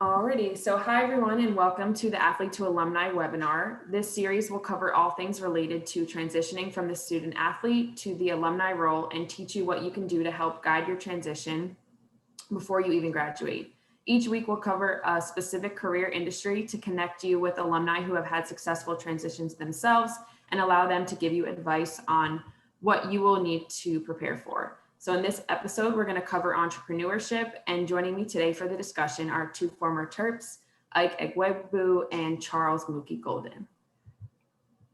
Alrighty, so hi everyone and welcome to the Athlete to Alumni webinar. This series will cover all things related to transitioning from the student athlete to the alumni role and teach you what you can do to help guide your transition before you even graduate. Each week we'll cover a specific career industry to connect you with alumni who have had successful transitions themselves and allow them to give you advice on what you will need to prepare for. So in this episode, we're going to cover entrepreneurship, and joining me today for the discussion are two former Terps, Ike Ogwuegbu and Charles Mookie Golden.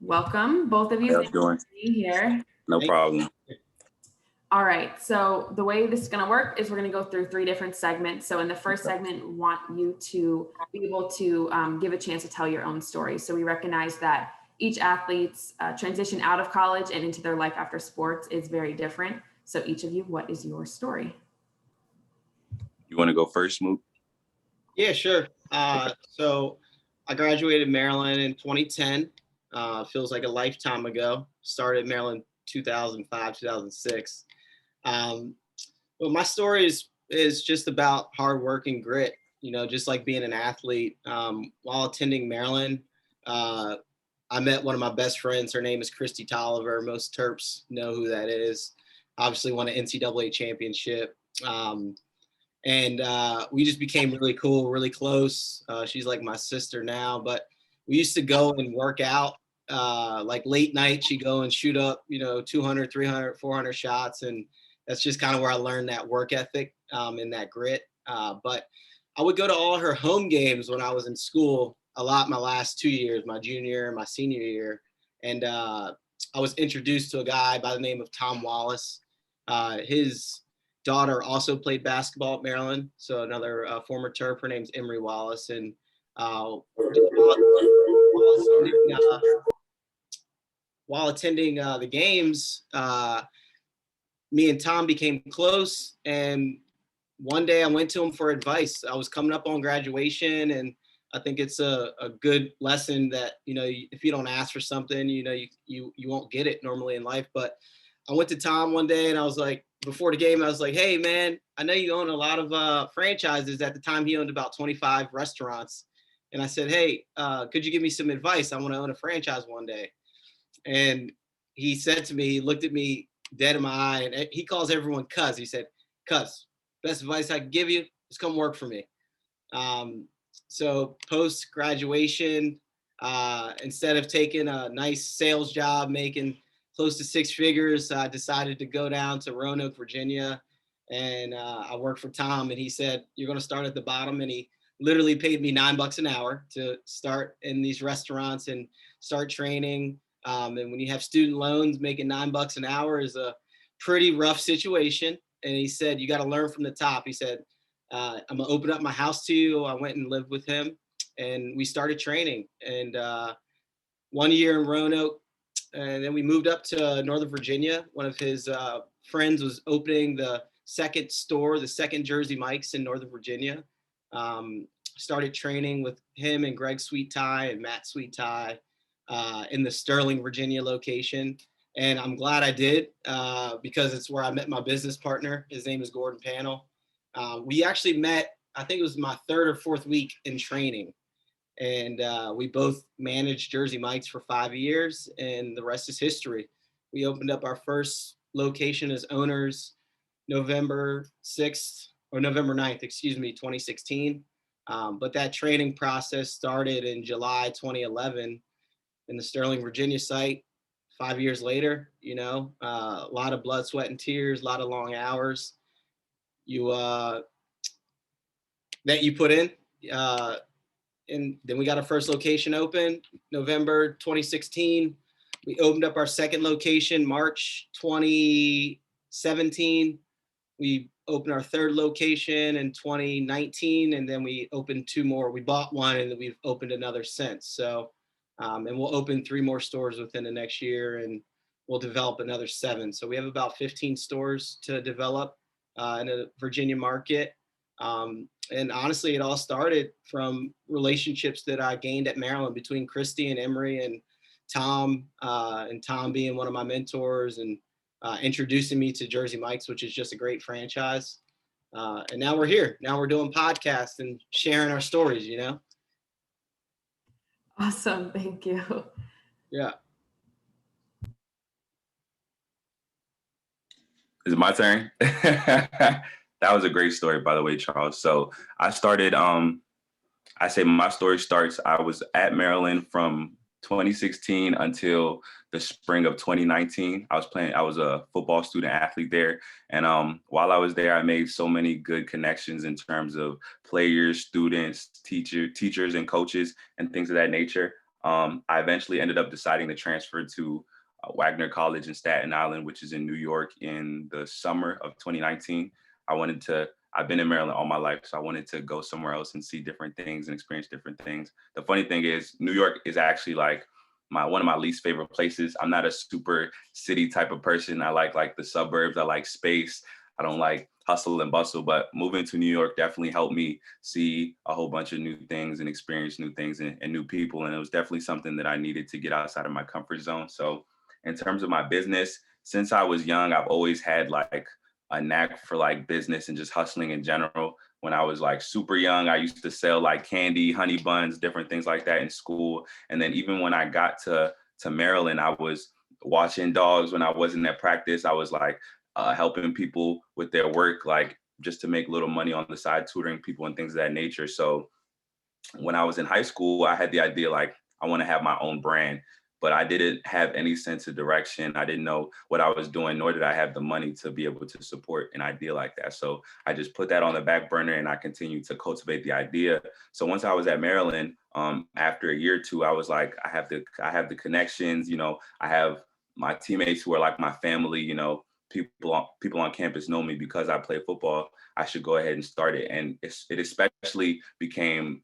Welcome, both of you. How's it going? Being here. No problem. All right, so the way this is going to work is we're going to go through three different segments. So in the first segment, we want you to be able to give a chance to tell your own story. So we recognize that each athlete's transition out of college and into their life after sports is very different. So each of you, what is your story? You want to go first, Mook? Yeah, sure. So I graduated Maryland in 2010. Feels like a lifetime ago. Started Maryland 2005, 2006. But my story is just about hard work and grit, just like being an athlete. While attending Maryland, I met one of my best friends. Her name is Christy Tolliver. Most Terps know who that is. Obviously won an NCAA championship. And we just became really cool, really close. She's like my sister now, but we used to go and work out like late night. She'd go and shoot up, 200, 300, 400 shots. And that's just kind of where I learned that work ethic and that grit. But I would go to all her home games when I was in school a lot my last 2 years, my junior year and my senior year. And I was introduced to a guy by the name of Tom Wallace. His daughter also played basketball at Maryland. So another former Terp, her name's Emery Wallace. And while attending the games, me and Tom became close. And one day I went to him for advice. I was coming up on graduation, and I think it's a good lesson that, if you don't ask for something, you won't get it normally in life. But I went to Tom one day and I was like, before the game, I was like, hey man, I know you own a lot of franchises. At the time he owned about 25 restaurants. And I said, hey, could you give me some advice? I want to own a franchise one day. And he said to me, he looked at me dead in my eye, and he calls everyone cuz. He said, cuz, best advice I can give you is come work for me. So post graduation, instead of taking a nice sales job, making close to six figures, I decided to go down to Roanoke, Virginia, and I worked for Tom. And he said, "You're going to start at the bottom." And he literally paid me $9 an hour to start in these restaurants and start training. And when you have student loans, making $9 an hour is a pretty rough situation. And he said, "You got to learn from the top." He said, "I'm gonna open up my house to you." I went and lived with him, and we started training. And 1 year in Roanoke, and then we moved up to Northern Virginia. One of his friends was opening the second store, the second Jersey Mike's in Northern Virginia. Started training with him and Greg Sweet Tie and Matt Sweet Tie in the Sterling, Virginia location. And I'm glad I did because it's where I met my business partner. His name is Gordon Panel. We actually met, I think it was my third or fourth week in training. And we both managed Jersey Mike's for 5 years, and the rest is history. We opened up our first location as owners November 6th or November 9th, 2016. But that training process started in July 2011 in the Sterling, Virginia site. 5 years later, a lot of blood, sweat, and tears, a lot of long hours that you put in. And then we got our first location open November 2016. We opened up our second location March 2017. We opened our third location in 2019, and then we opened two more. We bought one, and then we've opened another since. So, and we'll open 3 more stores within the next year, and we'll develop another 7. So we have about 15 stores to develop in the Virginia market. And honestly, it all started from relationships that I gained at Maryland between Christy and Emery and Tom being one of my mentors and introducing me to Jersey Mike's, which is just a great franchise. And now we're here. Now we're doing podcasts and sharing our stories, you know? Awesome. Thank you. Yeah. Is it my turn? That was a great story, by the way, Charles. So I started, I say my story starts, I was at Maryland from 2016 until the spring of 2019. I was a football student athlete there. And while I was there, I made so many good connections in terms of players, students, teachers and coaches and things of that nature. I eventually ended up deciding to transfer to Wagner College in Staten Island, which is in New York, in the summer of 2019. I've been in Maryland all my life, so I wanted to go somewhere else and see different things and experience different things. The funny thing is, New York is actually like one of my least favorite places. I'm not a super city type of person. I like the suburbs. I like space. I don't like hustle and bustle, but moving to New York definitely helped me see a whole bunch of new things and experience new things and new people. And it was definitely something that I needed to get outside of my comfort zone. So in terms of my business, since I was young, I've always had like a knack for like business and just hustling in general. When I was like super young, I used to sell like candy, honey buns, different things like that in school. And then even when I got to Maryland, I was watching dogs when I wasn't at practice. I was like helping people with their work, like just to make little money on the side, tutoring people and things of that nature. So when I was in high school, I had the idea like I want to have my own brand, but I didn't have any sense of direction. I didn't know what I was doing, nor did I have the money to be able to support an idea like that. So I just put that on the back burner and I continued to cultivate the idea. So once I was at Maryland, after a year or two, I was like, I have the connections, you know, I have my teammates who are like my family, you know, people on campus know me because I play football. I should go ahead and start it. And it especially became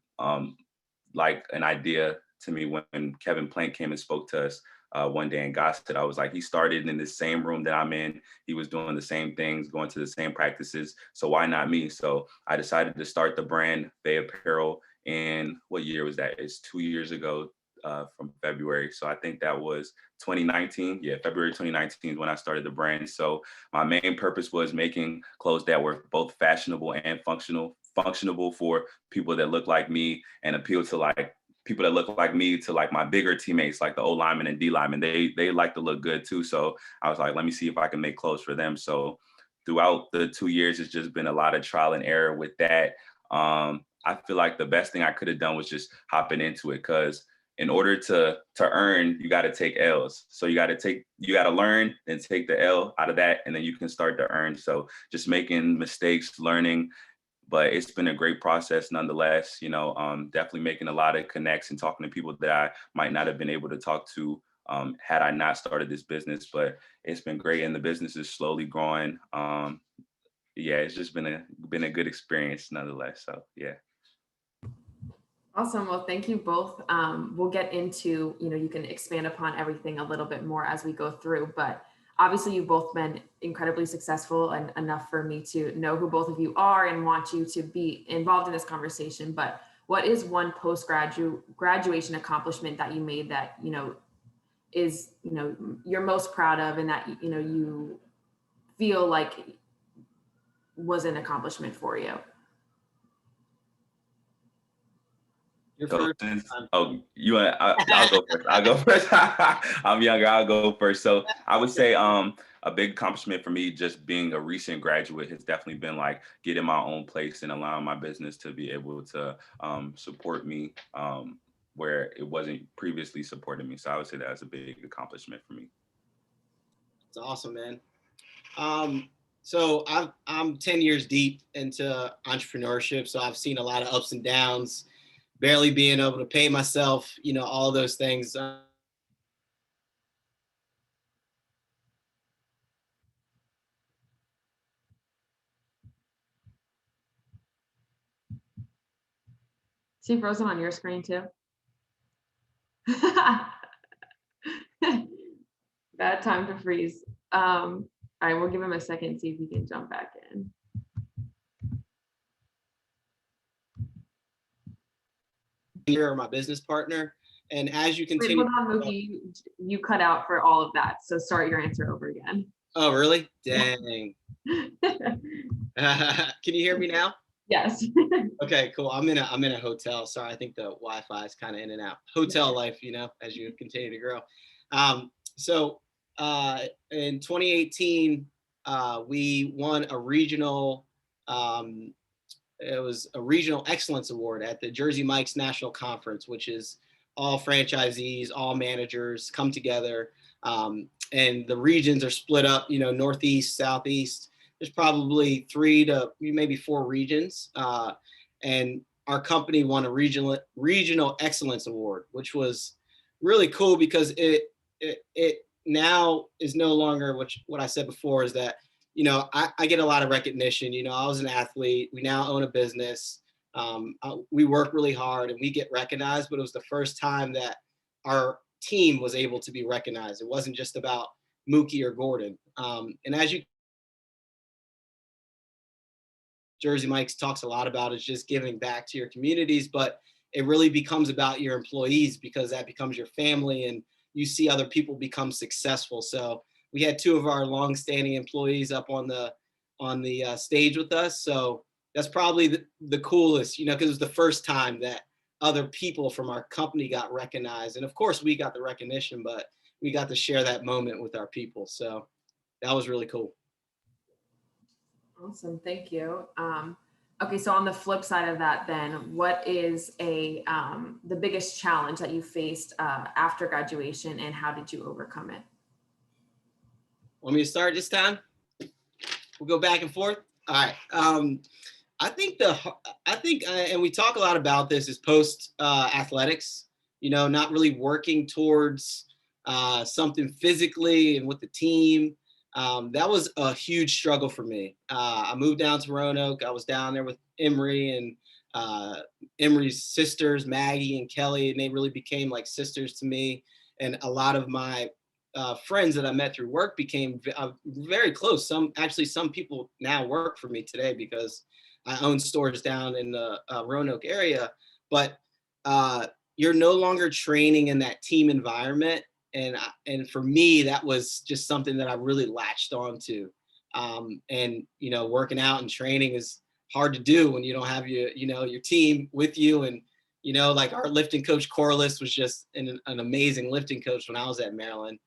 like an idea to me when Kevin Plank came and spoke to us one day in Gossett. I was like, he started in the same room that I'm in. He was doing the same things, going to the same practices. So why not me? So I decided to start the brand Bay Apparel in, what year was that? It's 2 years ago from February. So I think that was 2019. Yeah, February 2019 is when I started the brand. So my main purpose was making clothes that were both fashionable and functional for people that look like me and appeal to like people that look like me to like my bigger teammates, like the O linemen and D linemen. They like to look good too. So I was like, let me see if I can make clothes for them. So throughout the 2 years, it's just been a lot of trial and error with that. I feel like the best thing I could have done was just hopping into it, because in order to earn, you got to take L's. So you got to learn, then take the L out of that, and then you can start to earn. So just making mistakes, learning, but it's been a great process nonetheless. You know, definitely making a lot of connects and talking to people that I might not have been able to talk to had I not started this business. But it's been great, and the business is slowly growing. Yeah, it's just been a good experience nonetheless. So yeah. Awesome. Well, thank you both. We'll get into, you can expand upon everything a little bit more as we go through, but obviously you've both been incredibly successful and enough for me to know who both of you are and want you to be involved in this conversation. But what is one graduation accomplishment that you made that, is, you're most proud of and that, you feel like was an accomplishment for you? So I'll go first. I'll go first. I'm younger. I'll go first. So I would say a big accomplishment for me, just being a recent graduate, has definitely been like getting my own place and allowing my business to be able to support me where it wasn't previously supporting me. So I would say that's a big accomplishment for me. It's awesome, man. So I'm 10 years deep into entrepreneurship. So I've seen a lot of ups and downs, barely being able to pay myself, all those things. See frozen on your screen too? Bad time to freeze. All right, we'll give him a second, see if he can jump back in. You're my business partner. And as you continue— Wait, hold on, Mookie, you cut out for all of that. So start your answer over again. Oh, really? Dang. Can you hear me now? Yes. Okay, cool. I'm in a hotel. Sorry, I think the Wi-Fi is kind of in and out. Hotel life, as you continue to grow. So in 2018, we won a regional. It was a regional excellence award at the Jersey Mike's National Conference, which is all franchisees, all managers come together, and the regions are split up. Northeast, southeast. There's probably 3 to maybe 4 regions, and our company won a regional excellence award, which was really cool because it now is no longer what I said before, is that I get a lot of recognition. I was an athlete. We now own a business. We work really hard and we get recognized, but it was the first time that our team was able to be recognized. It wasn't just about Mookie or Gordon. And as you Jersey Mike's talks a lot about, is just giving back to your communities, but it really becomes about your employees, because that becomes your family and you see other people become successful. So we had 2 of our longstanding employees up on the stage with us. So that's probably the coolest, because it was the first time that other people from our company got recognized. And of course we got the recognition, but we got to share that moment with our people. So that was really cool. Awesome. Thank you. Okay. So on the flip side of that, then what is the biggest challenge that you faced after graduation, and how did you overcome it? Want me to start this time? We'll go back and forth. All right. I think, and we talk a lot about this, is post athletics, not really working towards something physically and with the team. That was a huge struggle for me. I moved down to Roanoke. I was down there with Emory and Emory's sisters, Maggie and Kelly, and they really became like sisters to me. And a lot of my friends that I met through work became very close. Some people now work for me today because I own stores down in the Roanoke area. But you're no longer training in that team environment. And for me, that was just something that I really latched onto. And working out and training is hard to do when you don't have your team with you. And like our lifting coach Corliss was just an amazing lifting coach when I was at Maryland.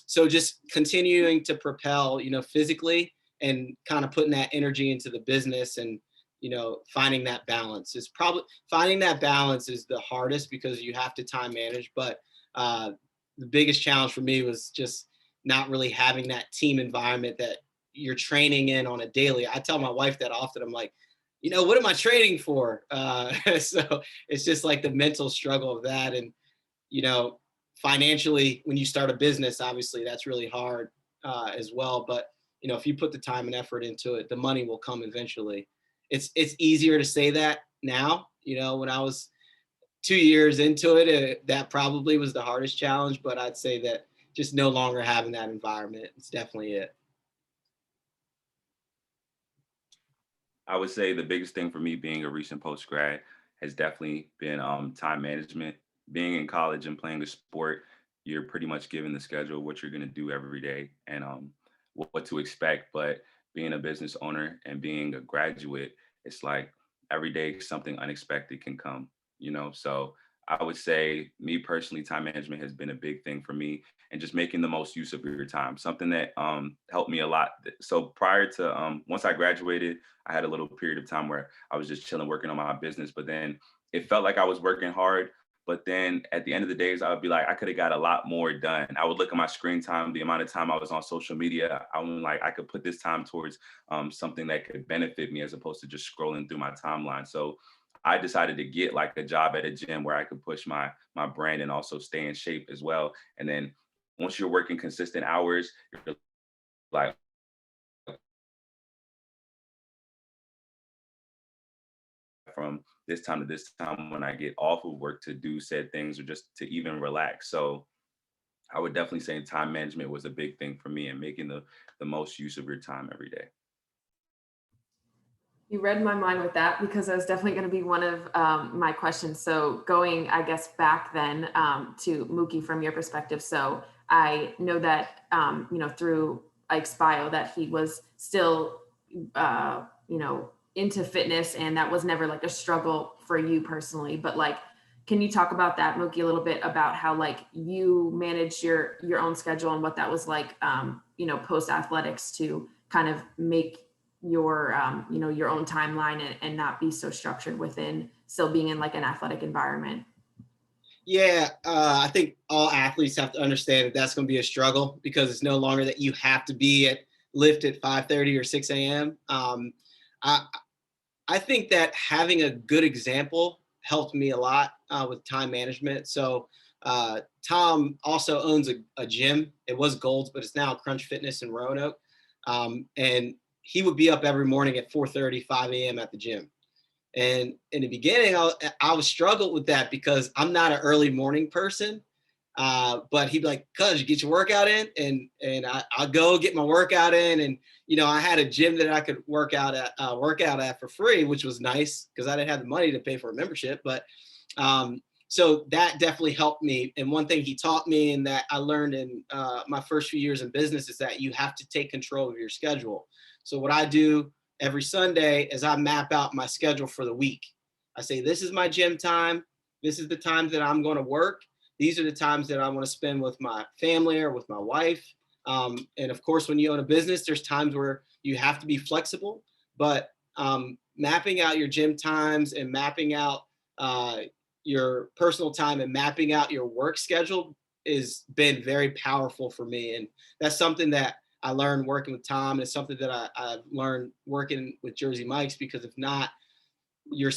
So just continuing to propel, physically, and kind of putting that energy into the business, and finding that balance is the hardest, because you have to time manage. But the biggest challenge for me was just not really having that team environment that you're training in on a daily. I tell my wife that often. I'm like, what am I training for? So it's just like the mental struggle of that. And, financially, when you start a business, obviously that's really hard as well. But, if you put the time and effort into it, the money will come eventually. It's easier to say that now. When I was 2 years into it, that probably was the hardest challenge, but I'd say that just no longer having that environment, it's definitely it. I would say the biggest thing for me being a recent post grad has definitely been time management. Being in college and playing a sport, you're pretty much given the schedule of what you're going to do every day and what to expect. But being a business owner and being a graduate, it's like every day something unexpected can come, So I would say, me personally, time management has been a big thing for me, and just making the most use of your time. Something that helped me a lot. So prior to once I graduated, I had a little period of time where I was just chilling, working on my business. But then it felt like I was working hard. But then at the end of the days, I would be like, I could have got a lot more done. I would look at my screen time, the amount of time I was on social media. I was like, I could put this time towards something that could benefit me, as opposed to just scrolling through my timeline. So I decided to get like a job at a gym where I could push my brand and also stay in shape as well. And then once you're working consistent hours, you're like, from this time to this time when I get off of work, to do said things, or just to even relax. So I would definitely say time management was a big thing for me, and making the most use of your time every day. You read my mind with that, because that was definitely going to be one of my questions. So going, I guess, back then to Mookie, from your perspective. So I know that, through Ike's bio, that he was still, you know, into fitness, and that was never like a struggle for you personally, but like, can you talk about that, Mookie, a little bit about how like you managed your own schedule and what that was like, you know, post athletics to kind of make your, you know, your own timeline and not be so structured within still being in like an athletic environment? Yeah, I think all athletes have to understand that that's going to be a struggle because it's no longer that you have to be at lift at 5:30 or 6 a.m. I I think that having a good example helped me a lot with time management. So Tom also owns a gym. It was Gold's, but it's now Crunch Fitness in Roanoke. And he would be up every morning at 4:30, 5 a.m. at the gym. And in the beginning, I was struggled with that because I'm not an early morning person. But he'd be like, "Cuz, you get your workout in," and I'll go get my workout in. And you know, I had a gym that I could work out at for free, which was nice because I didn't have the money to pay for a membership. But so that definitely helped me. And one thing he taught me, and that I learned in my first few years in business, is that you have to take control of your schedule. So what I do every Sunday is I map out my schedule for the week. I say, this is my gym time. This is the times that I'm going to work. These are the times that I want to spend with my family or with my wife. And of course, when you own a business, there's times where you have to be flexible, but mapping out your gym times and mapping out your personal time and mapping out your work schedule has been very powerful for me. And that's something that I learned working with Tom. And it's something that I've learned working with Jersey Mike's, because if not, your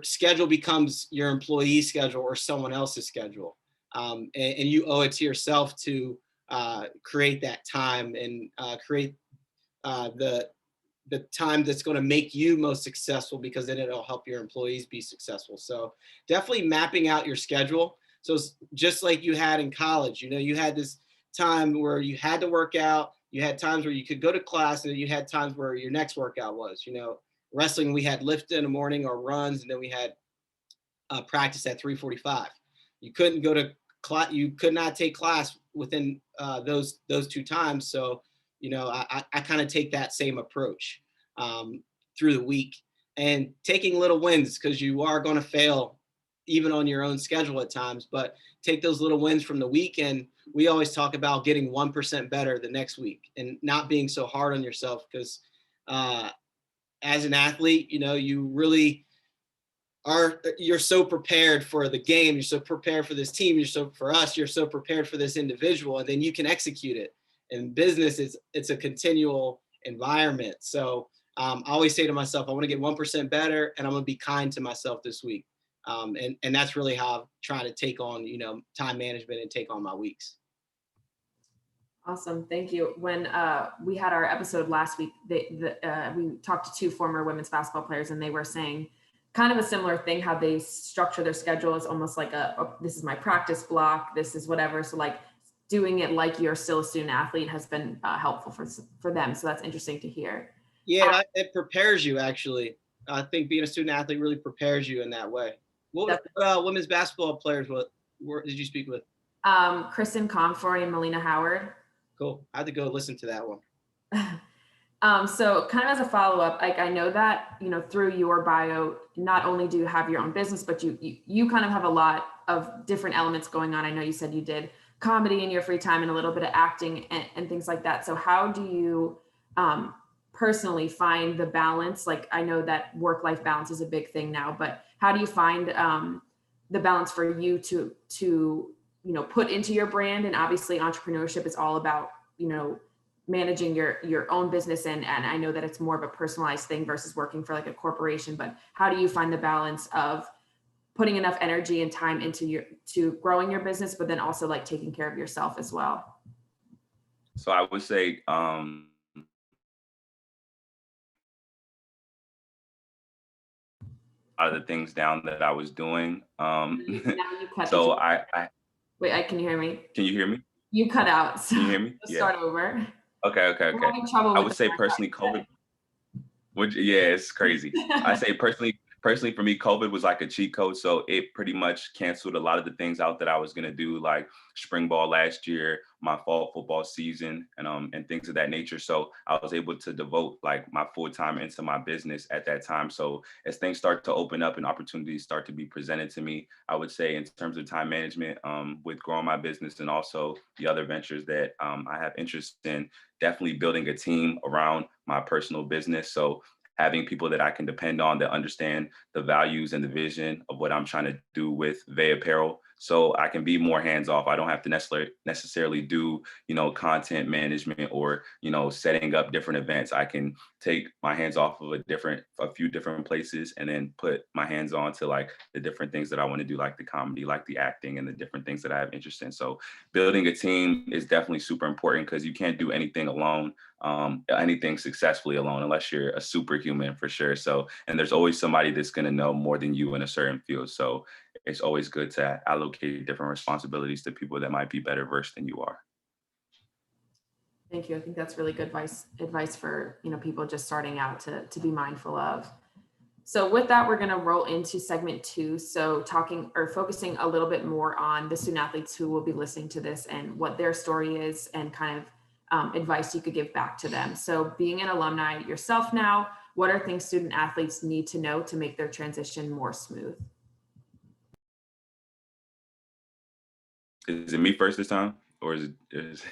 schedule becomes your employee schedule or someone else's schedule. And you owe it to yourself to create that time and create the time that's going to make you most successful, because then it'll help your employees be successful. So definitely mapping out your schedule. So just like you had in college, you know, you had this time where you had to work out, you had times where you could go to class, and then you had times where your next workout was, you know, wrestling, we had lift in the morning or runs, and then we had practice at 3:45. You couldn't go to class, you could not take class within those two times. So, you know, I kind of take that same approach through the week, and taking little wins, because you are going to fail even on your own schedule at times, but take those little wins from the week. And we always talk about getting 1% better the next week and not being so hard on yourself, because as an athlete, you know, you really you're so prepared for the game, you're so prepared for this team, you're so prepared for this individual, and then you can execute it. In business, it's a continual environment. So I always say to myself, I want to get 1% better, and I'm going to be kind to myself this week. And that's really how I'm trying to take on, you know, time management and take on my weeks. Awesome. Thank you. When we had our episode last week, we talked to two former women's basketball players, and they were saying kind of a similar thing, how they structure their schedule is almost like this is my practice block, this is whatever. So like doing it like you're still a student athlete has been helpful for them. So that's interesting to hear. Yeah, it prepares you, actually. I think being a student athlete really prepares you in that way. What women's basketball players, what did you speak with? Kristen Comfort and Melina Howard. Cool. I had to go listen to that one. So kind of as a follow-up, like I know that, you know, through your bio, not only do you have your own business, but you kind of have a lot of different elements going on. I know you said you did comedy in your free time and a little bit of acting and things like that. So how do you personally find the balance? Like I know that work-life balance is a big thing now, but how do you find the balance for you to, you know, put into your brand? And obviously entrepreneurship is all about, you know, managing your own business, and I know that it's more of a personalized thing versus working for like a corporation, but how do you find the balance of putting enough energy and time into to growing your business, but then also like taking care of yourself as well? So I would say of the things down that I was doing. So wait, can you hear me? Can you hear me? You cut out. So can you hear me? Yeah. Start over. Okay. I would say personally, COVID. Yeah, it's crazy. I say personally, personally for me, COVID was like a cheat code. So it pretty much canceled a lot of the things out that I was going to do, like spring ball last year, my fall football season, and things of that nature. So I was able to devote like my full time into my business at that time. So as things start to open up and opportunities start to be presented to me, I would say in terms of time management, with growing my business and also the other ventures that I have interest in, definitely building a team around my personal business. So having people that I can depend on that understand the values and the vision of what I'm trying to do with Vey Apparel. So I can be more hands off. I don't have to necessarily do, content management or, setting up different events. I can take my hands off of a few different places and then put my hands on to like the different things that I want to do, like the comedy, like the acting and the different things that I have interest in. So building a team is definitely super important because you can't do anything alone, anything successfully alone, unless you're a superhuman for sure. So, and there's always somebody that's going to know more than you in a certain field. So it's always good to allocate different responsibilities to people that might be better versed than you are. Thank you. I think that's really good advice for, people just starting out to be mindful of. So with that, we're going to roll into segment 2. So talking or focusing a little bit more on the student athletes who will be listening to this and what their story is and kind of advice you could give back to them. So being an alumni yourself now, what are things student athletes need to know to make their transition more smooth? Is it me first this time? Or is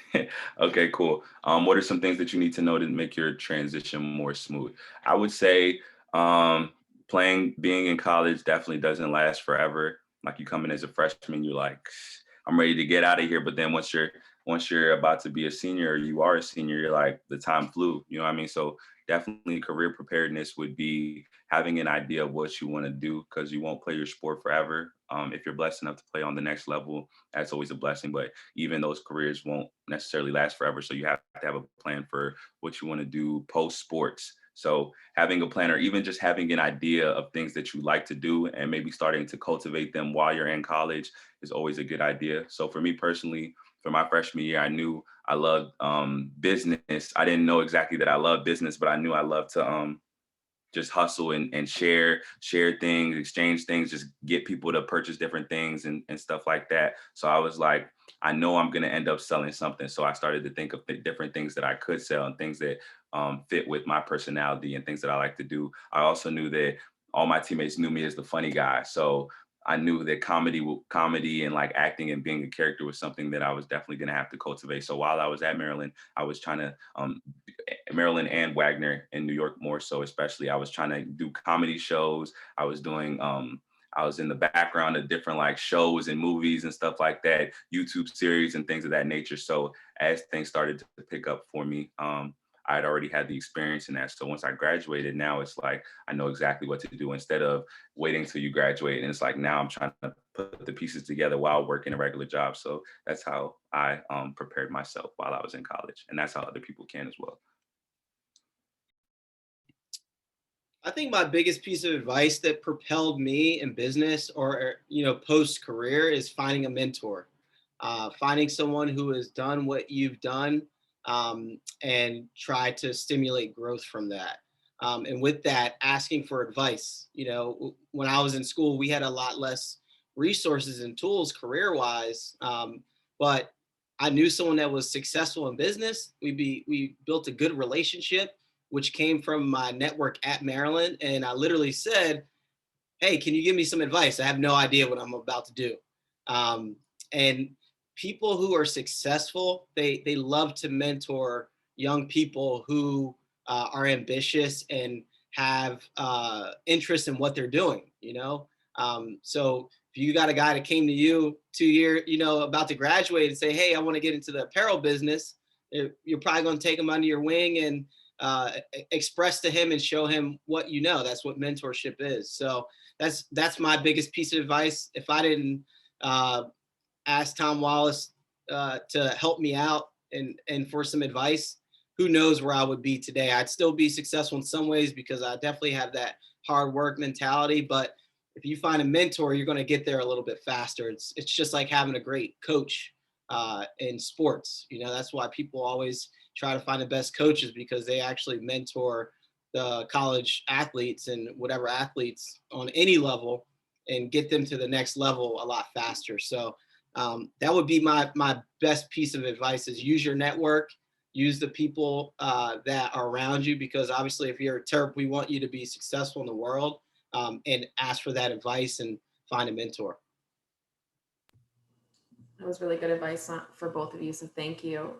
okay, cool. What are some things that you need to know to make your transition more smooth? I would say being in college definitely doesn't last forever. Like you come in as a freshman, you're like, I'm ready to get out of here. But then once you're about to be a senior, or you are a senior, you're like, the time flew. You know what I mean? So definitely career preparedness would be having an idea of what you want to do because you won't play your sport forever. If you're blessed enough to play on the next level, that's always a blessing. But even those careers won't necessarily last forever. So you have to have a plan for what you want to do post sports. So having a plan or even just having an idea of things that you like to do and maybe starting to cultivate them while you're in college is always a good idea. So for me personally, for my freshman year, I knew I loved business. I didn't know exactly that I loved business, but I knew I loved to just hustle and share things, exchange things, just get people to purchase different things and stuff like that. So I was like, I know I'm going to end up selling something. So I started to think of different things that I could sell and things that fit with my personality and things that I like to do. I also knew that all my teammates knew me as the funny guy. So I knew that comedy and like acting and being a character was something that I was definitely going to have to cultivate. So while I was at Maryland, I was trying to Maryland and Wagner in New York more so, especially I was trying to do comedy shows. I was doing I was in the background of different like shows and movies and stuff like that, YouTube series and things of that nature. So as things started to pick up for me, I had already had the experience in that. So once I graduated, now it's like I know exactly what to do instead of waiting till you graduate. And it's like now I'm trying to put the pieces together while working a regular job. So that's how I prepared myself while I was in college. And that's how other people can as well. I think my biggest piece of advice that propelled me in business or post career is finding a mentor, finding someone who has done what you've done, and try to stimulate growth from that. And with that, asking for advice. When I was in school, we had a lot less resources and tools career wise, but I knew someone that was successful in business. We built a good relationship, which came from my network at Maryland. And I literally said, hey, can you give me some advice? I have no idea what I'm about to do. And people who are successful, they love to mentor young people who are ambitious and have interest in what they're doing. So if you got a guy that came to you 2 years, about to graduate and say, hey, I want to get into the apparel business, you're probably going to take him under your wing and express to him and show him what you know. That's what mentorship is. So that's my biggest piece of advice. If I didn't ask Tom Wallace to help me out and for some advice, who knows where I would be today. I'd still be successful in some ways because I definitely have that hard work mentality. But if you find a mentor, you're going to get there a little bit faster. It's just like having a great coach in sports. That's why people always try to find the best coaches, because they actually mentor the college athletes and whatever athletes on any level and get them to the next level a lot faster. So that would be my best piece of advice: is use your network, use the people that are around you, because obviously if you're a Terp, we want you to be successful in the world, and ask for that advice and find a mentor. That was really good advice for both of you, so thank you.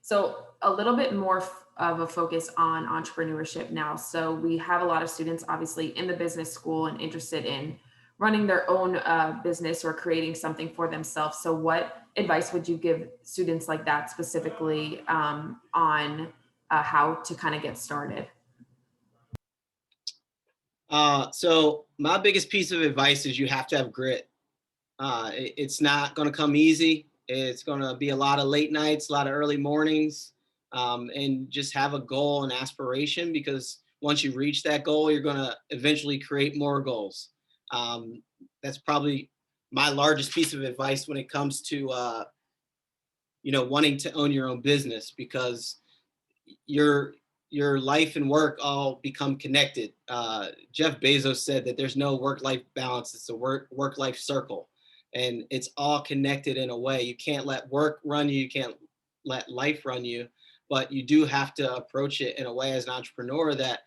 So a little bit more of a focus on entrepreneurship now. So we have a lot of students obviously in the business school and interested in running their own business or creating something for themselves. So what advice would you give students like that specifically on how to kind of get started? So my biggest piece of advice is you have to have grit. It's not going to come easy. It's going to be a lot of late nights, a lot of early mornings, and just have a goal and aspiration, because once you reach that goal, you're going to eventually create more goals. That's probably my largest piece of advice when it comes to, wanting to own your own business, because your life and work all become connected. Jeff Bezos said that there's no work-life balance. It's a work-life circle. And it's all connected in a way. You can't let work run you. You can't let life run you. But you do have to approach it in a way as an entrepreneur that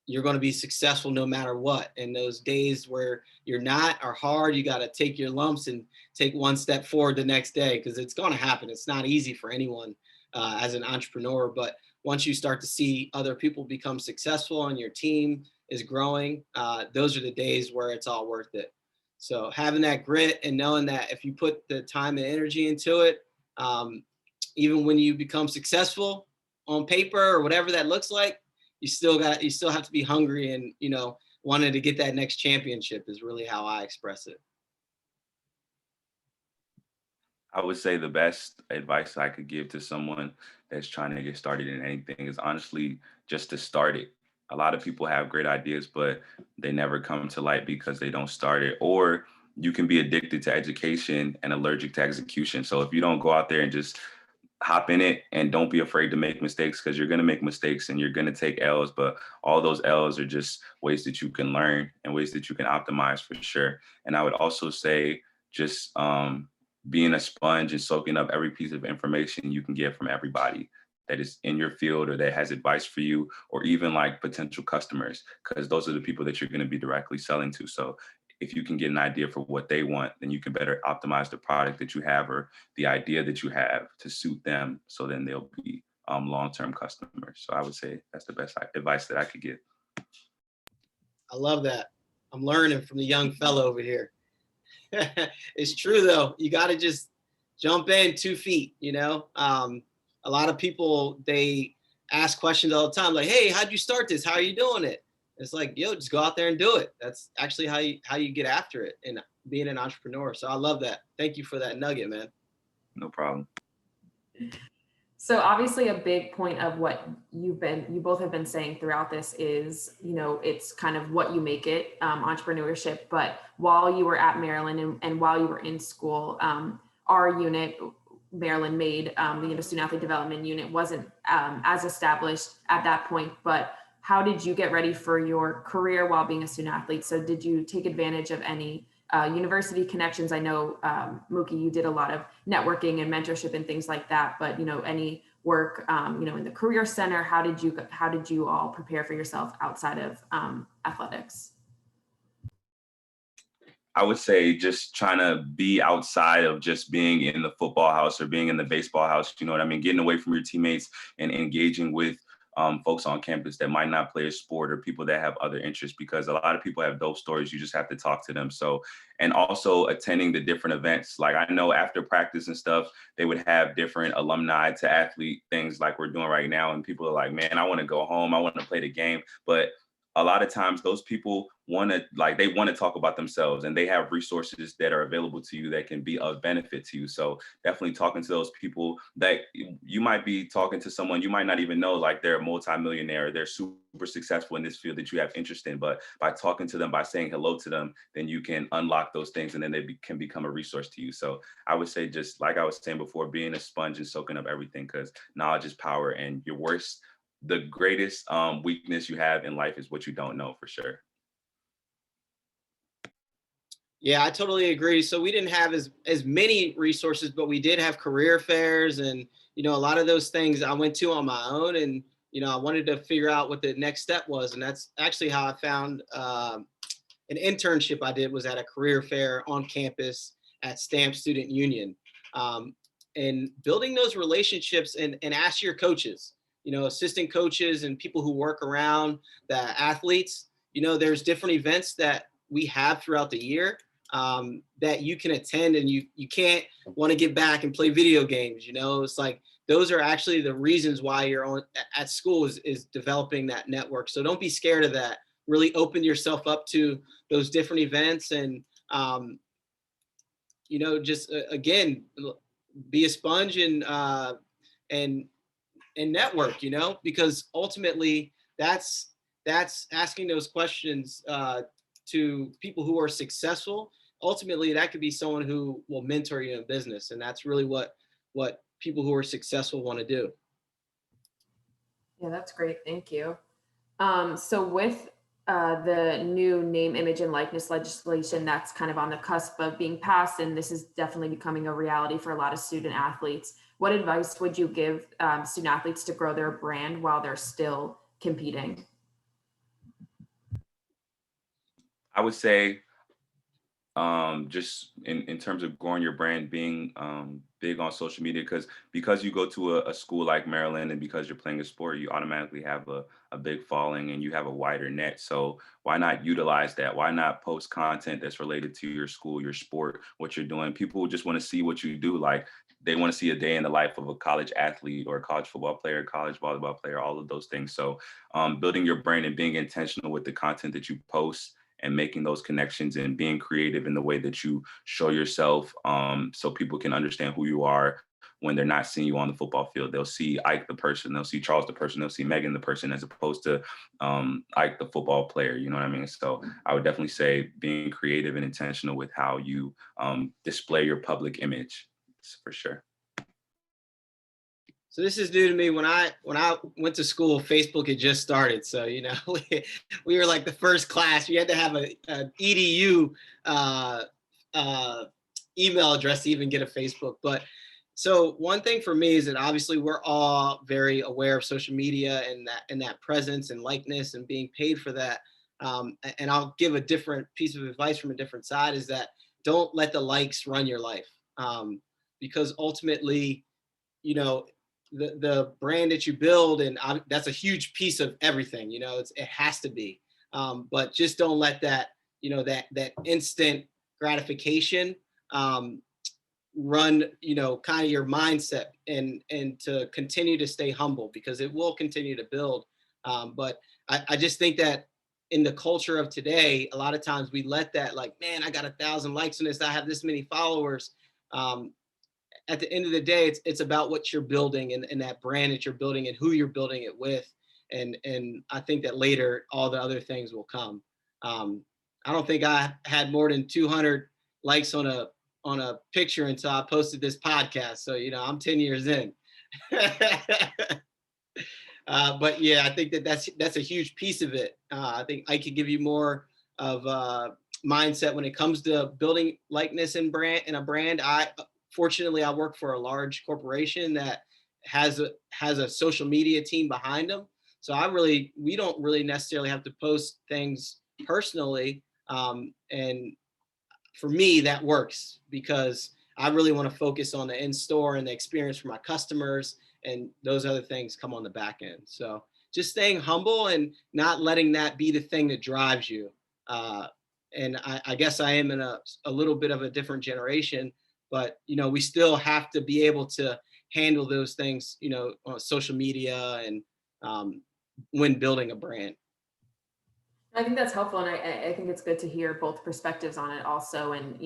you're going to be successful no matter what. And those days where you're not are hard. You got to take your lumps and take one step forward the next day, because it's going to happen. It's not easy for anyone as an entrepreneur. But once you start to see other people become successful and your team is growing, those are the days where it's all worth it. So having that grit and knowing that if you put the time and energy into it, even when you become successful on paper or whatever that looks like, you still have to be hungry and, wanting to get that next championship is really how I express it. I would say the best advice I could give to someone that's trying to get started in anything is honestly just to start it. A lot of people have great ideas, but they never come to light because they don't start it. Or you can be addicted to education and allergic to execution. So if you don't go out there and just hop in it and don't be afraid to make mistakes, because you're going to make mistakes and you're going to take L's, but all those L's are just ways that you can learn and ways that you can optimize for sure. And I would also say just being a sponge and soaking up every piece of information you can get from everybody that is in your field or that has advice for you, or even like potential customers, because those are the people that you're going to be directly selling to. So if you can get an idea for what they want, then you can better optimize the product that you have or the idea that you have to suit them. So then they'll be long-term customers. So I would say that's the best advice that I could give. I love that. I'm learning from the young fellow over here. It's true though. You got to just jump in 2 feet, a lot of people, they ask questions all the time. Like, hey, how'd you start this? How are you doing it? It's like, yo, just go out there and do it. That's actually how you get after it and being an entrepreneur. So I love that. Thank you for that nugget, man. No problem. So obviously a big point of what you both have been saying throughout this is, it's kind of what you make it, entrepreneurship. But while you were at Maryland and while you were in school, our unit, Maryland made, the student athlete development unit wasn't as established at that point. But how did you get ready for your career while being a student athlete? So did you take advantage of any university connections? I know, Mookie, you did a lot of networking and mentorship and things like that, but, any work, in the career center, how did you all prepare for yourself outside of athletics? I would say just trying to be outside of just being in the football house or being in the baseball house, you know what I mean? Getting away from your teammates and engaging with folks on campus that might not play a sport or people that have other interests, because a lot of people have dope stories. You just have to talk to them. So, and also attending the different events. Like I know after practice and stuff, they would have different alumni to athlete things like we're doing right now. And people are like, man, I want to go home. I want to play the game. But a lot of times those people they want to talk about themselves, and they have resources that are available to you that can be of benefit to you. So definitely talking to those people that you might be talking to someone you might not even know, like they're a multimillionaire, they're super successful in this field that you have interest in, but by talking to them, by saying hello to them, then you can unlock those things and then they can become a resource to you. So I would say, just like I was saying before, being a sponge and soaking up everything, because knowledge is power, and your worst the greatest weakness you have in life is what you don't know, for sure. Yeah, I totally agree. So we didn't have as many resources, but we did have career fairs, and a lot of those things I went to on my own, and I wanted to figure out what the next step was, and that's actually how I found an internship I did was at a career fair on campus at Stamp Student Union, and building those relationships and ask your coaches, assistant coaches and people who work around the athletes. There's different events that we have throughout the year that you can attend, and you can't want to get back and play video games. It's like those are actually the reasons why you're at school is developing that network. So don't be scared of that. Really open yourself up to those different events, and just again, be a sponge and network. Because ultimately that's asking those questions to people who are successful. Ultimately, that could be someone who will mentor you in business, and that's really what people who are successful want to do. Yeah, that's great. Thank you. So with the new name, image, and likeness legislation that's kind of on the cusp of being passed, and this is definitely becoming a reality for a lot of student athletes, what advice would you give student athletes to grow their brand while they're still competing? I would say just in terms of growing your brand, being big on social media, because you go to a school like Maryland, and because you're playing a sport, you automatically have a big following and you have a wider net. So why not utilize that? Why not post content that's related to your school, your sport, what you're doing? People just want to see what you do. Like, they want to see a day in the life of a college athlete or a college football player, college volleyball player, all of those things. So building your brand and being intentional with the content that you post, and making those connections and being creative in the way that you show yourself, so people can understand who you are when they're not seeing you on the football field. They'll see Ike the person, they'll see Charles the person, they'll see Megan the person, as opposed to Ike the football player. You know what I mean? So I would definitely say being creative and intentional with how you display your public image, for sure. So this is new to me. When I went to school, Facebook had just started. So we were like the first class. You had to have an edu email address to even get a Facebook. But so one thing for me is that obviously we're all very aware of social media and that presence and likeness and being paid for that. And I'll give a different piece of advice from a different side, is that don't let the likes run your life, because ultimately, the brand that you build, and that's a huge piece of everything. It has to be, but just don't let that that instant gratification run kind of your mindset, and to continue to stay humble, because it will continue to build. But I just think that in the culture of today, a lot of times we let that, like, man, I got 1,000 likes on this, I have this many followers. At the end of the day, it's about what you're building, and that brand that you're building and who you're building it with. And I think that later all the other things will come. I don't think I had more than 200 likes on a picture until I posted this podcast. So, I'm 10 years in. But yeah, I think that's a huge piece of it. I think I could give you more of a mindset when it comes to building likeness and a brand. Fortunately, I work for a large corporation that has a social media team behind them. So we don't really necessarily have to post things personally. And for me, that works, because I really want to focus on the in-store and the experience for my customers, and those other things come on the back end. So just staying humble and not letting that be the thing that drives you. And I guess I am in a little bit of a different generation, but we still have to be able to handle those things, on social media and when building a brand. I think that's helpful, and I think it's good to hear both perspectives on it also, and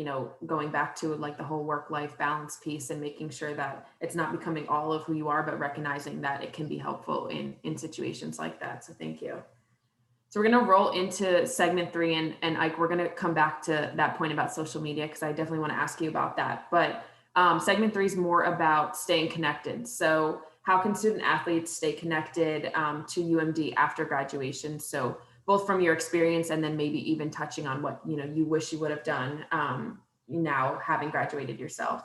going back to like the whole work-life balance piece, and making sure that it's not becoming all of who you are, but recognizing that it can be helpful in situations like that. So thank you. So we're going to roll into segment 3, and Ike, we're going to come back to that point about social media, because I definitely want to ask you about that. But segment 3 is more about staying connected. So how can student athletes stay connected to UMD after graduation? So both from your experience and then maybe even touching on what you wish you would have done now having graduated yourself.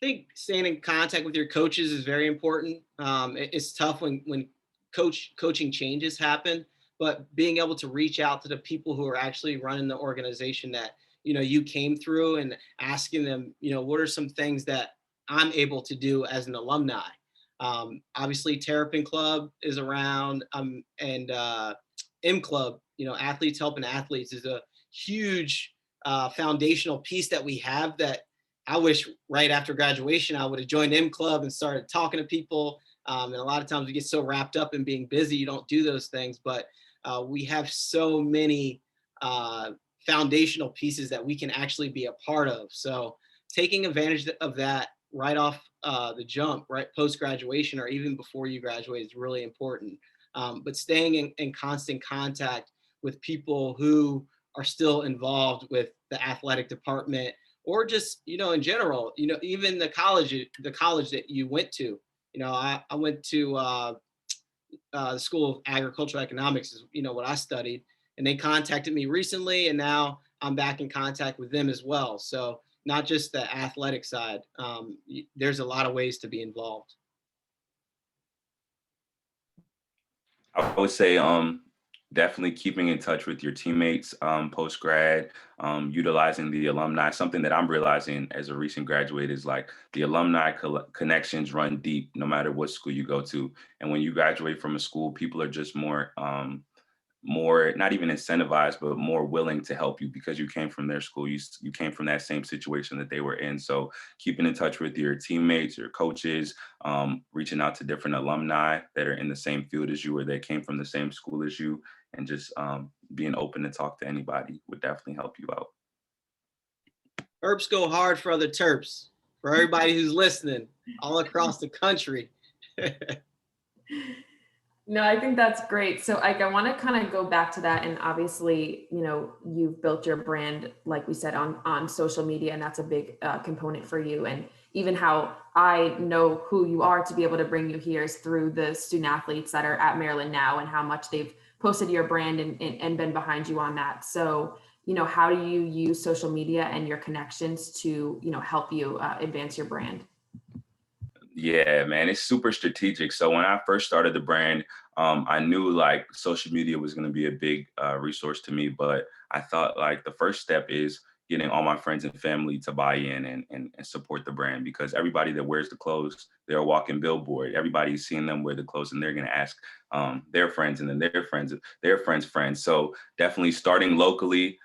I think staying in contact with your coaches is very important. It's tough when coaching changes happen, but being able to reach out to the people who are actually running the organization that you came through, and asking them, what are some things that I'm able to do as an alumni. Obviously, Terrapin Club is around, and M Club, Athletes Helping Athletes, is a huge foundational piece that we have that I wish right after graduation I would have joined M Club and started talking to people. And a lot of times we get so wrapped up in being busy, you don't do those things. But we have so many foundational pieces that we can actually be a part of. So taking advantage of that right off the jump, right post graduation, or even before you graduate, is really important. But staying in constant contact with people who are still involved with the athletic department, or just in general, even the college that you went to. I went to the School of Agricultural Economics, is what I studied, and they contacted me recently, and now I'm back in contact with them as well. So not just the athletic side. There's a lot of ways to be involved. I would say definitely keeping in touch with your teammates post grad, utilizing the alumni. Something that I'm realizing as a recent graduate is like the alumni connections run deep no matter what school you go to. And when you graduate from a school, people are just more not even incentivized, but more willing to help you because you came from their school. You came from that same situation that they were in. So keeping in touch with your teammates, your coaches, reaching out to different alumni that are in the same field as you or that came from the same school as you, and just being open to talk to anybody would definitely help you out. Terps go hard for other Terps, for everybody who's listening all across the country. No, I think that's great. So I want to kind of go back to that. And obviously, you've built your brand, like we said, on social media, and that's a big component for you. And even how I know who you are to be able to bring you here is through the student athletes that are at Maryland now, and how much they've posted your brand and been behind you on that. So, how do you use social media and your connections to, help you advance your brand? Yeah, man, it's super strategic. So when I first started the brand, I knew like social media was going to be a big resource to me, but I thought like the first step is getting all my friends and family to buy in and support the brand, because everybody that wears the clothes, they're a walking billboard. Everybody's seeing them wear the clothes, and they're going to ask their friends, and then their friends' friends. So definitely starting locally.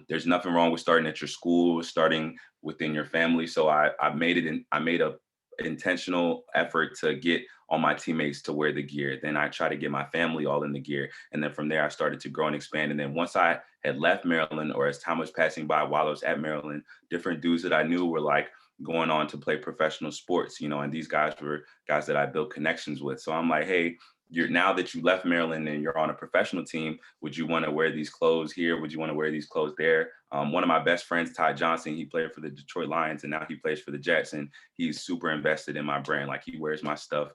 There's nothing wrong with starting at your school, starting within your family. So I made a intentional effort to get all my teammates to wear the gear. Then I try to get my family all in the gear. And then from there, I started to grow and expand. And then once I had left Maryland, or as time was passing by while I was at Maryland, different dudes that I knew were like going on to play professional sports, and these guys were guys that I built connections with. So I'm like, hey, now that you left Maryland and you're on a professional team, would you want to wear these clothes here? Would you want to wear these clothes there? One of my best friends, Ty Johnson, he played for the Detroit Lions, and now he plays for the Jets, and he's super invested in my brand. Like, he wears my stuff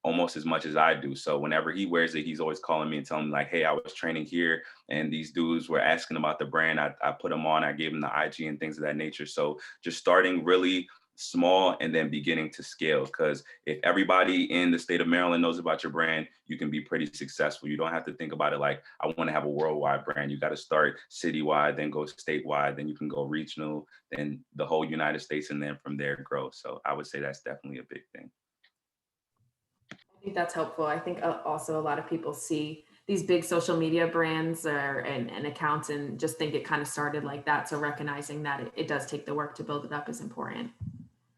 almost as much as I do. So whenever he wears it, he's always calling me and telling me like, hey, I was training here and these dudes were asking about the brand. I put them on, I gave them the IG and things of that nature. So just starting really small and then beginning to scale, because if everybody in the state of Maryland knows about your brand, you can be pretty successful. You don't have to think about it like, I want to have a worldwide brand. You got to start citywide, then go statewide, then you can go regional, then the whole United States, and then from there grow. So I would say that's definitely a big thing. I think that's helpful. I think also a lot of people see these big social media brands and accounts and just think it kind of started like that. So recognizing that it does take the work to build it up is important.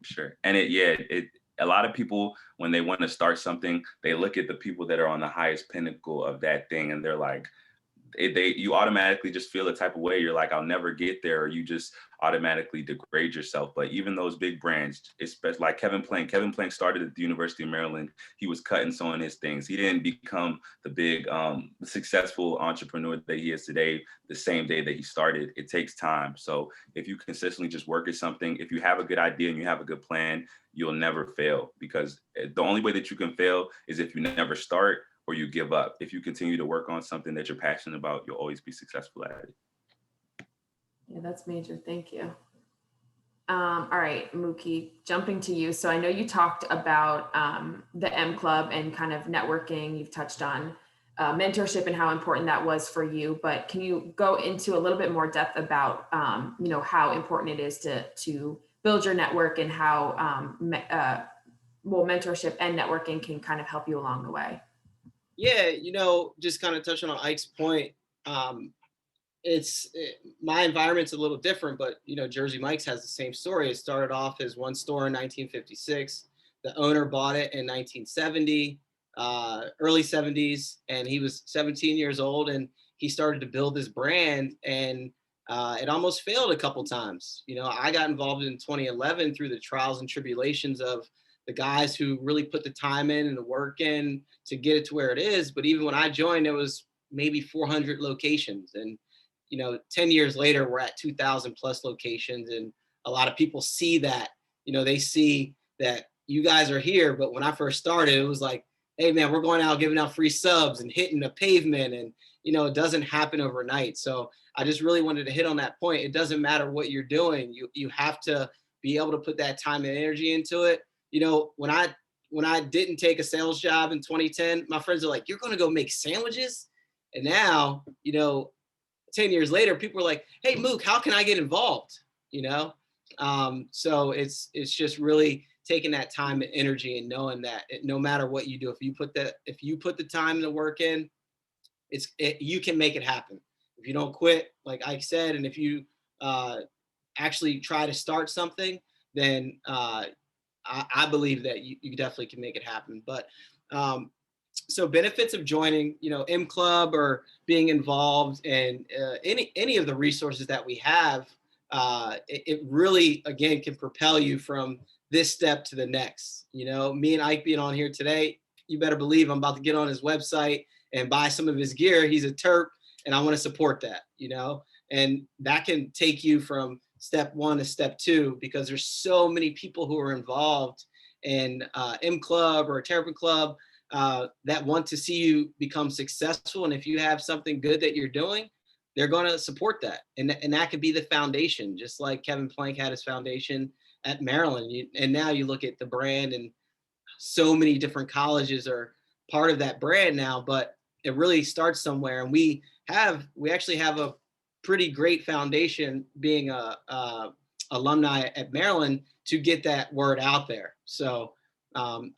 Sure. And a lot of people, when they want to start something, they look at the people that are on the highest pinnacle of that thing, and they're like, you automatically just feel a type of way. You're like, I'll never get there, or you just automatically degrade yourself. But even those big brands, especially like Kevin Plank started at the University of Maryland. He was cutting some of his things. He didn't become the big successful entrepreneur that he is today the same day that he started. It takes time. So if you consistently just work at something, if you have a good idea and you have a good plan, you'll never fail, because the only way that you can fail is if you never start or you give up. If you continue to work on something that you're passionate about, you'll always be successful at it. Yeah, that's major. Thank you. All right, Mookie, jumping to you. So I know you talked about the M Club and kind of networking. You've touched on mentorship and how important that was for you, but can you go into a little bit more depth about, how important it is to build your network and how mentorship and networking can kind of help you along the way? Yeah, just kind of touching on Ike's point, my environment's a little different, but Jersey Mike's has the same story. It started off as one store in 1956. The owner bought it in 1970, early 70s, and he was 17 years old, and he started to build this brand, and it almost failed a couple times. I got involved in 2011 through the trials and tribulations of the guys who really put the time in and the work in to get it to where it is. But even when I joined, it was maybe 400 locations. And, 10 years later, we're at 2,000 plus locations. And a lot of people see that, they see that you guys are here. But when I first started, it was like, hey, man, we're going out giving out free subs and hitting the pavement. And, it doesn't happen overnight. So I just really wanted to hit on that point. It doesn't matter what you're doing. You have to be able to put that time and energy into it. When I didn't take a sales job in 2010, my friends are like, you're going to go make sandwiches? And now, 10 years later, people are like, hey, Mook, how can I get involved? So it's just really taking that time and energy and knowing that no matter what you do, if you put the time and the work in, you can make it happen. If you don't quit, like Ike said, and if you actually try to start something, then I believe that you definitely can make it happen. But so benefits of joining, M Club or being involved in any of the resources that we have, it really, again, can propel you from this step to the next. Me and Ike being on here today, you better believe I'm about to get on his website and buy some of his gear. He's a Terp, and I want to support that, and that can take you from step one to step two, because there's so many people who are involved in M Club or a Terrapin Club that want to see you become successful. And if you have something good that you're doing, they're going to support that. And that could be the foundation, just like Kevin Plank had his foundation at Maryland. And now you look at the brand, and so many different colleges are part of that brand now, but it really starts somewhere. And we actually have a pretty great foundation being a alumni at Maryland to get that word out there. So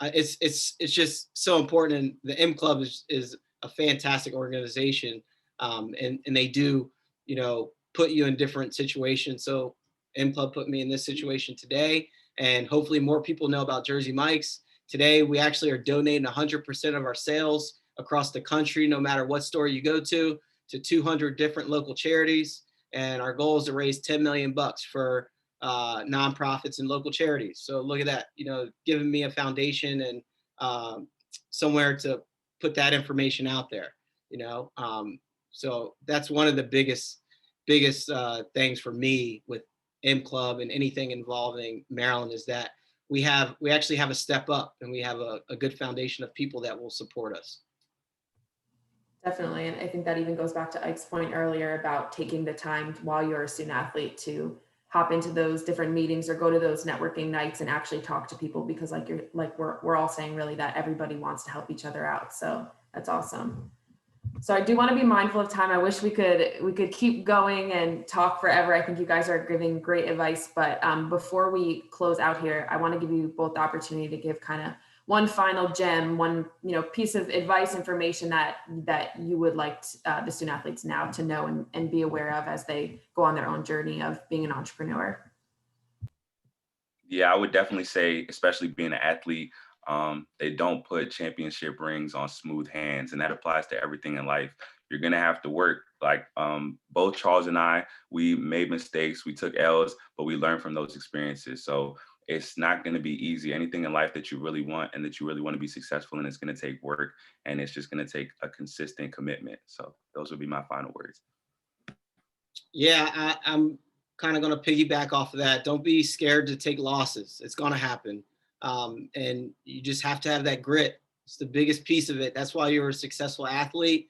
it's just so important. And the M Club is a fantastic organization, and they do put you in different situations. So M Club put me in this situation today, and hopefully more people know about Jersey Mike's. Today we actually are donating 100% of our sales across the country, no matter what store you go to 200 different local charities. And our goal is to raise $10 million for nonprofits and local charities. So look at that, giving me a foundation and somewhere to put that information out there, so that's one of the biggest things for me with M Club and anything involving Maryland, is that we actually have a step up, and we have a good foundation of people that will support us. Definitely. And I think that even goes back to Ike's point earlier about taking the time while you're a student athlete to hop into those different meetings or go to those networking nights and actually talk to people, because we're all saying really that everybody wants to help each other out. So that's awesome. So I do want to be mindful of time. I wish we could keep going and talk forever. I think you guys are giving great advice, but before we close out here, I want to give you both the opportunity to give kind of one final gem, one piece of advice, information that you would like the student athletes now to know and be aware of as they go on their own journey of being an entrepreneur. Yeah, I would definitely say, especially being an athlete, They don't put championship rings on smooth hands, and that applies to everything in life. You're gonna have to work. Like both Charles and I, we made mistakes, we took L's, but we learned from those experiences. So it's not gonna be easy. Anything in life that you really want and that you really want to be successful in, it's gonna take work, and it's just gonna take a consistent commitment. So those would be my final words. Yeah, I'm kind of going to piggyback off of that. Don't be scared to take losses. It's going to happen. And you just have to have that grit. It's the biggest piece of it. That's why you're a successful athlete.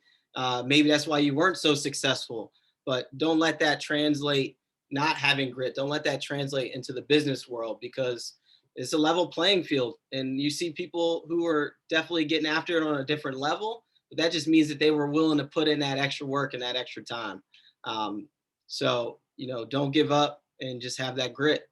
Maybe that's why you weren't so successful, but don't let that translate, not having grit. Don't let that translate into the business world, because it's a level playing field. And you see people who are definitely getting after it on a different level, but that just means that they were willing to put in that extra work and that extra time. So, don't give up and just have that grit.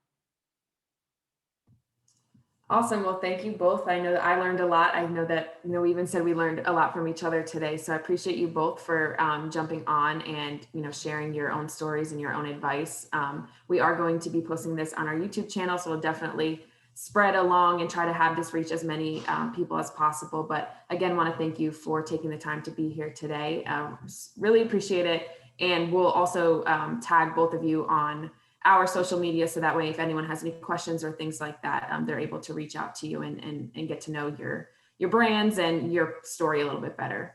Awesome. Well, thank you both. I know that I learned a lot. I know that, we even said we learned a lot from each other today. So I appreciate you both for jumping on and, sharing your own stories and your own advice. We are going to be posting this on our YouTube channel, so we'll definitely spread along and try to have this reach as many people as possible. But again, want to thank you for taking the time to be here today. Really appreciate it. And we'll also tag both of you on our social media, so that way if anyone has any questions or things like that, they're able to reach out to you and get to know your brands and your story a little bit better.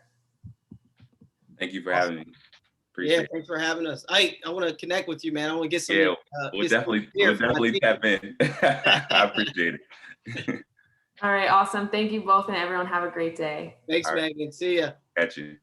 Thank you for having me. Appreciate Thanks for having us. I want to connect with you, man. I want to get some. We'll definitely tap in. I appreciate it. All right, awesome. Thank you both, and everyone have a great day. Thanks, All right. Megan. See ya. Catch you.